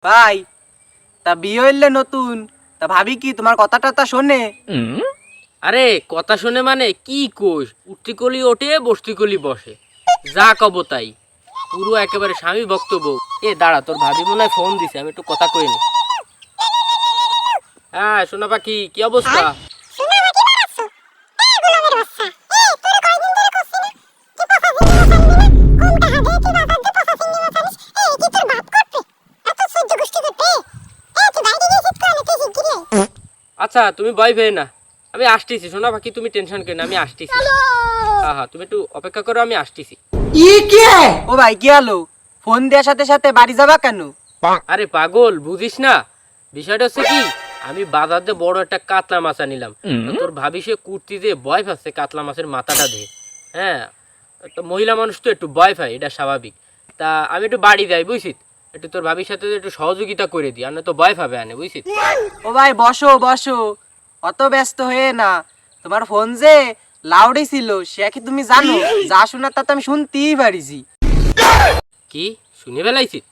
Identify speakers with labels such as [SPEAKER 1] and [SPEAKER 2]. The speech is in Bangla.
[SPEAKER 1] ভাই তা বিয়ে হইলে নতুন তা ভাবি কি তোমার কথাটা তা শোনে?
[SPEAKER 2] আরে কথা শুনে মানে কি কোষ, উঠতিকলি ওঠে বসতিকলি বসে, যা কব তাই, পুরো একেবারে স্বামী বক্তব্য। এ দাঁড়া, তোর ভাবি মনে হয় ফোন দিছে, আমি একটু কথা কই নি। হ্যাঁ সোনা পাখি, কি অবস্থা? আচ্ছা তুমি ভয় পেয়ে না, আমি আসতেছি সোনা পাখি, তুমি টেনশন কেন, আমি আসতেছি। হ্যাঁ হ্যাঁ, তুমি একটু অপেক্ষা করো, আমি আসতেছি।
[SPEAKER 1] ও ভাই কি হলো? ফোন দেওয়ার সাথে সাথে বাড়ি যাবা কেন?
[SPEAKER 2] আরে পাগল, বুঝিস না বিষয়টা হচ্ছে কি, আমি বাজার দিয়ে বড় একটা কাতলা মাছ আনিলাম। তো তোর ভাবি সে কুর্তি দিয়ে ভয় পাচ্ছে কাতলা মাছের মাথাটা দিয়ে। হ্যাঁ, তো মহিলা মানুষ তো একটু ভয় পায়, এটা স্বাভাবিক। তা আমি একটু বাড়ি যাই বুঝছিস, একটু তোর ভাবির সাথে একটু সহযোগিতা করে দিই, আর না তো ভয় পাবে আনে বুঝছিস।
[SPEAKER 1] ও ভাই বসো বসো, অত ব্যস্ত হয়ে না। তোমার ফোন যে লাউডে ছিল সে কি তুমি জানো? যা শোনার তা তো আমি শুনতেই পারিছি।
[SPEAKER 2] কি শুনে ফেলাইছিস?